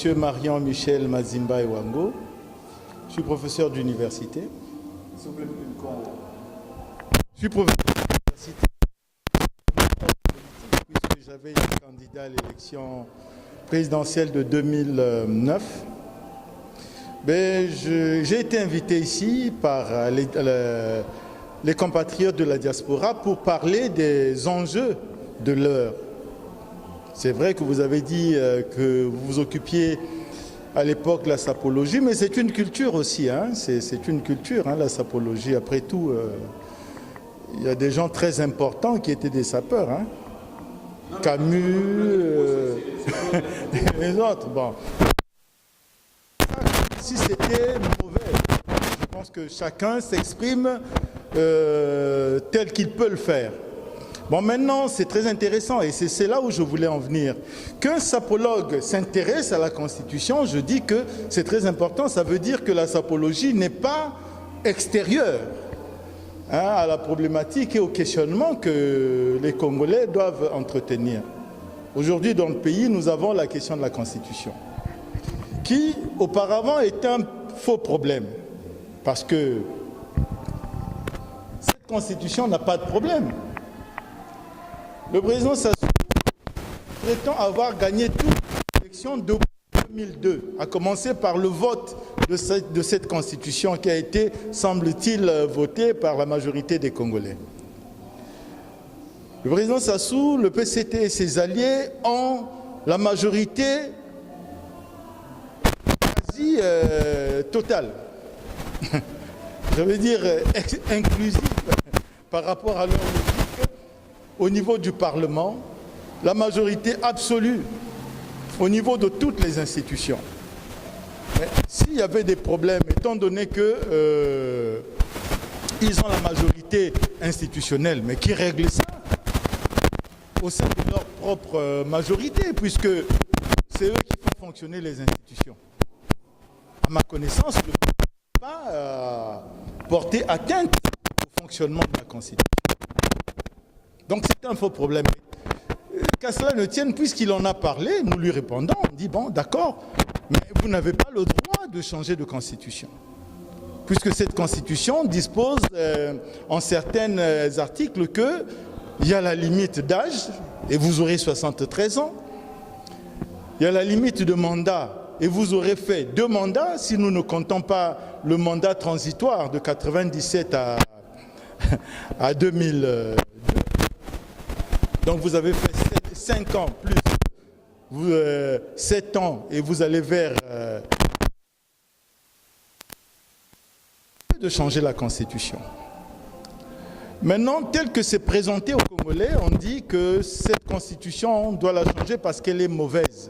Monsieur Marian Michel Mazimba Ewango. Je suis professeur d'université. Je suis professeur d'université puisque j'avais été candidat à l'élection présidentielle de 2009. J'ai été invité ici par les compatriotes de la diaspora pour parler des enjeux de l'heure. C'est vrai que vous avez dit que vous vous occupiez à l'époque de la sapologie, mais c'est une culture aussi, hein. C'est une culture, hein, la sapologie. Après tout, il y a des gens très importants qui étaient des sapeurs, hein. Camus, les autres. Bon. Si c'était mauvais, je pense que chacun s'exprime tel qu'il peut le faire. Bon, maintenant, c'est très intéressant et c'est là où je voulais en venir. Qu'un sapologue s'intéresse à la Constitution, je dis que c'est très important. Ça veut dire que la sapologie n'est pas extérieure, hein, à la problématique et au questionnement que les Congolais doivent entretenir. Aujourd'hui, dans le pays, nous avons la question de la Constitution, qui, auparavant, était un faux problème. Parce que cette Constitution n'a pas de problème. Le président Sassou prétend avoir gagné toutes les élections depuis 2002, à commencer par le vote de cette Constitution qui a été, semble-t-il, votée par la majorité des Congolais. Le président Sassou, le PCT et ses alliés ont la majorité quasi totale, je veux dire inclusive par rapport à leur logique. Au niveau du Parlement, la majorité absolue au niveau de toutes les institutions. Mais s'il y avait des problèmes, étant donné que ils ont la majorité institutionnelle, mais qui règle ça au sein de leur propre majorité, puisque c'est eux qui font fonctionner les institutions. À ma connaissance, ne peut pas porter atteinte au fonctionnement de la Constitution. Donc c'est un faux problème. Qu'à cela ne tienne, puisqu'il en a parlé, nous lui répondons, on dit bon, d'accord, mais vous n'avez pas le droit de changer de constitution. Puisque cette constitution dispose en certains articles qu'il y a la limite d'âge, et vous aurez 73 ans. Il y a la limite de mandat, et vous aurez fait 2 mandats, si nous ne comptons pas le mandat transitoire de 97 à 2002. Donc vous avez fait 5 ans plus 7 ans et vous allez vers de changer la Constitution. Maintenant, tel que c'est présenté aux Congolais, on dit que cette Constitution, on doit la changer parce qu'elle est mauvaise.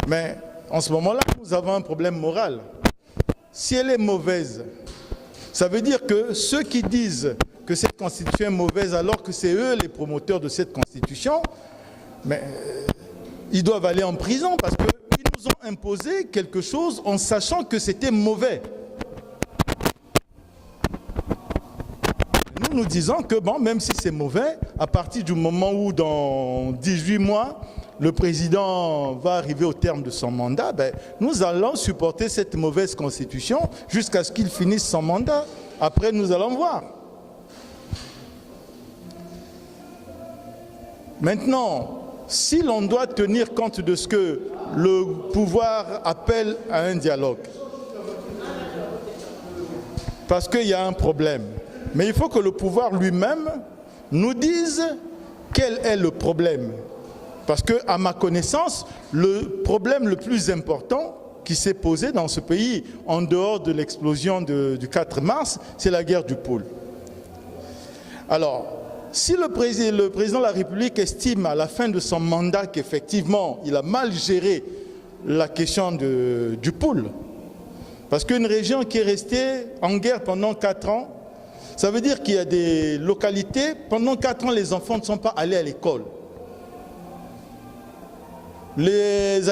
Mais en ce moment-là, nous avons un problème moral. Si elle est mauvaise, ça veut dire que ceux qui disent que cette Constitution est mauvaise alors que c'est eux les promoteurs de cette Constitution, mais ils doivent aller en prison parce qu'ils nous ont imposé quelque chose en sachant que c'était mauvais. Nous disons que bon, même si c'est mauvais, à partir du moment où dans 18 mois, le président va arriver au terme de son mandat, nous allons supporter cette mauvaise Constitution jusqu'à ce qu'il finisse son mandat. Après, nous allons voir. Maintenant, si l'on doit tenir compte de ce que le pouvoir appelle à un dialogue, parce qu'il y a un problème, mais il faut que le pouvoir lui-même nous dise quel est le problème. Parce que, à ma connaissance, le problème le plus important qui s'est posé dans ce pays, en dehors de l'explosion du 4 mars, c'est la guerre du pôle. Alors, si le président de la République estime à la fin de son mandat qu'effectivement il a mal géré la question du pôle, parce qu'une région qui est restée en guerre pendant 4 ans, ça veut dire qu'il y a des localités, pendant 4 ans les enfants ne sont pas allés à l'école. Les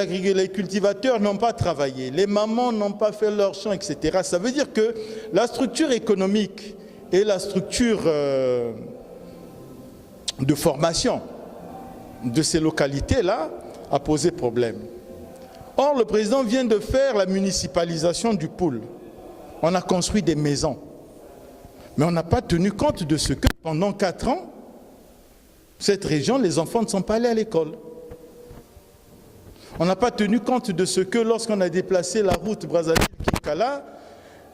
cultivateurs n'ont pas travaillé, les mamans n'ont pas fait leur champ, etc. Ça veut dire que la structure économique et la structure de formation de ces localités-là a posé problème. Or, le président vient de faire la municipalisation du pôle. On a construit des maisons. Mais on n'a pas tenu compte de ce que pendant 4 ans, cette région, les enfants ne sont pas allés à l'école. On n'a pas tenu compte de ce que lorsqu'on a déplacé la route Brazzaville-Kikala,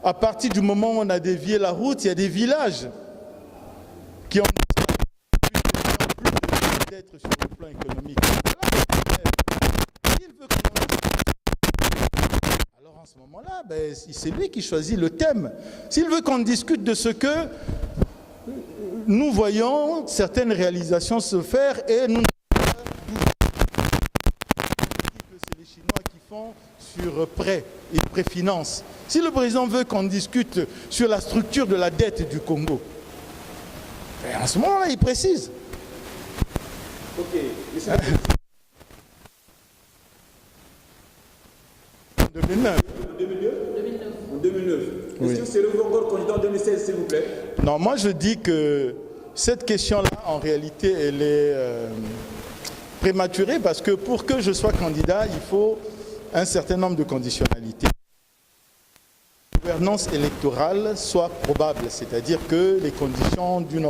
à partir du moment où on a dévié la route, il y a des villages qui ont plus d'être sur le plan économique. Alors en ce moment-là, c'est lui qui choisit le thème. S'il veut qu'on discute de ce que nous voyons certaines réalisations se faire et nous c'est les Chinois qui font sur prêt et préfinance. Si le président veut qu'on discute sur la structure de la dette du Congo, en ce moment-là, il précise. Ok. En 2009. En 2002 En 2009. Est-ce que c'est le encore candidat en 2016, s'il vous plaît? Non, moi je dis que cette question-là, en réalité, elle est prématurée parce que pour que je sois candidat, il faut un certain nombre de conditionnalités. La gouvernance électorale soit probable, c'est-à-dire que les conditions d'une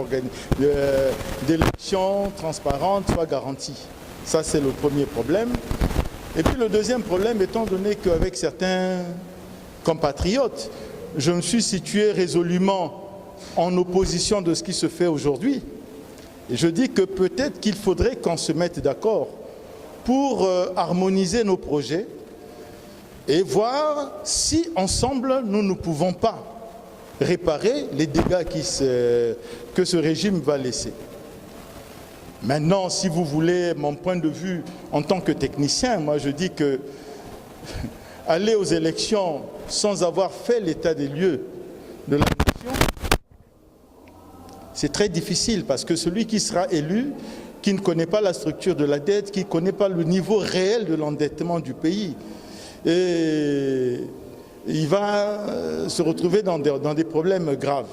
d'élection transparente soient garanties. Ça, c'est le premier problème. Et puis le deuxième problème, étant donné qu'avec certains compatriotes, je me suis situé résolument en opposition de ce qui se fait aujourd'hui. Et je dis que peut-être qu'il faudrait qu'on se mette d'accord pour harmoniser nos projets et voir si ensemble nous ne pouvons pas réparer les dégâts que ce régime va laisser. Maintenant, si vous voulez mon point de vue en tant que technicien, moi je dis que aller aux élections sans avoir fait l'état des lieux de la nation, c'est très difficile parce que celui qui sera élu, qui ne connaît pas la structure de la dette, qui ne connaît pas le niveau réel de l'endettement du pays, et il va se retrouver dans des problèmes graves.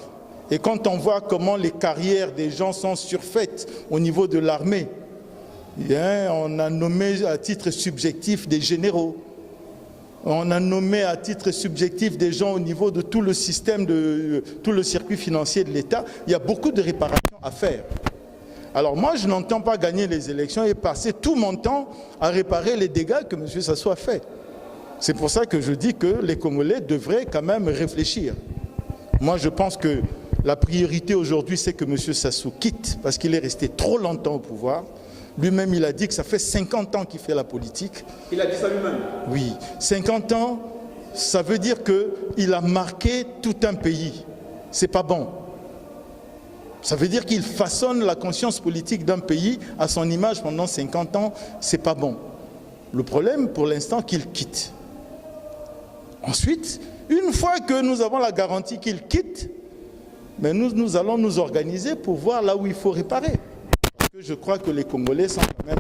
Et quand on voit comment les carrières des gens sont surfaites au niveau de l'armée, on a nommé à titre subjectif des généraux, on a nommé à titre subjectif des gens au niveau de tout le système, de tout le circuit financier de l'État, il y a beaucoup de réparations à faire. Alors moi, je n'entends pas gagner les élections et passer tout mon temps à réparer les dégâts que M. Sassou a fait. C'est pour ça que je dis que les Congolais devraient quand même réfléchir. Moi, je pense que la priorité aujourd'hui, c'est que M. Sassou quitte, parce qu'il est resté trop longtemps au pouvoir. Lui-même, il a dit que ça fait 50 ans qu'il fait la politique. Il a dit ça lui-même? Oui. 50 ans, ça veut dire qu'il a marqué tout un pays. C'est pas bon. Ça veut dire qu'il façonne la conscience politique d'un pays à son image pendant 50 ans. C'est pas bon. Le problème, pour l'instant, qu'il quitte. Ensuite, une fois que nous avons la garantie qu'il quitte, mais nous allons nous organiser pour voir là où il faut réparer. Parce que je crois que les Congolais sont quand même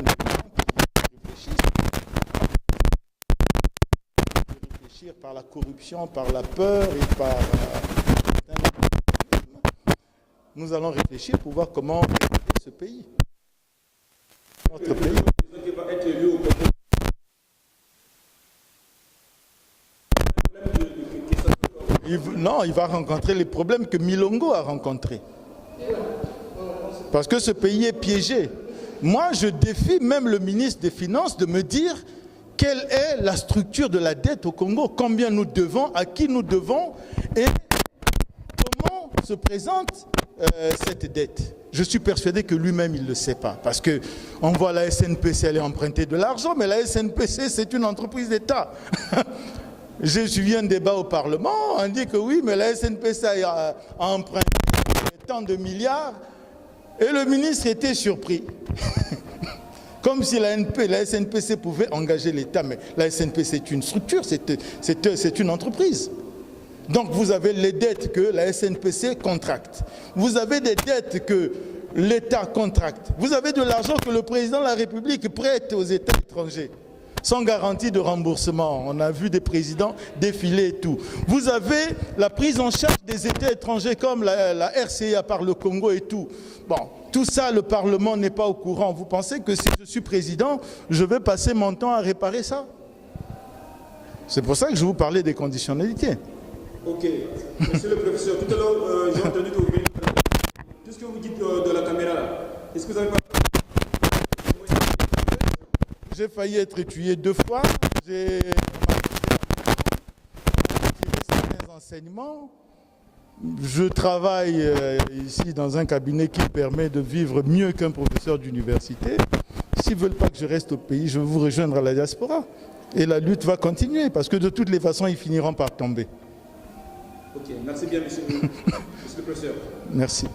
réfléchir par la corruption, par la peur et par... Nous allons réfléchir pour voir comment réparer ce pays. Notre pays. Non, il va rencontrer les problèmes que Milongo a rencontrés. Parce que ce pays est piégé. Moi, je défie même le ministre des Finances de me dire quelle est la structure de la dette au Congo, combien nous devons, à qui nous devons et comment se présente cette dette. Je suis persuadé que lui-même, il ne le sait pas. Parce qu'on voit la SNPC aller emprunter de l'argent, mais la SNPC, c'est une entreprise d'État. J'ai suivi un débat au Parlement, on dit que oui, mais la SNPC a emprunté tant de milliards, et le ministre était surpris. Comme si la SNPC pouvait engager l'État, mais la SNPC c'est une structure, c'est une entreprise. Donc vous avez les dettes que la SNPC contracte. Vous avez des dettes que l'État contracte. Vous avez de l'argent que le président de la République prête aux États étrangers, sans garantie de remboursement. On a vu des présidents défiler et tout. Vous avez la prise en charge des États étrangers comme la RCA par le Congo et tout. Bon, tout ça, le Parlement n'est pas au courant. Vous pensez que si je suis président, je vais passer mon temps à réparer ça? C'est pour ça que je vous parlais des conditionnalités. Ok. Monsieur le professeur, tout à l'heure, j'ai entendu que vous venez tout ce que vous dites de la caméra là. Est-ce que vous avez pas... J'ai failli être étuyé 2 fois. J'ai tiré certains enseignements. Je travaille ici dans un cabinet qui permet de vivre mieux qu'un professeur d'université. S'ils ne veulent pas que je reste au pays, je vais vous rejoindre à la diaspora. Et la lutte va continuer, parce que de toutes les façons, ils finiront par tomber. Ok, merci bien, monsieur le professeur. Merci.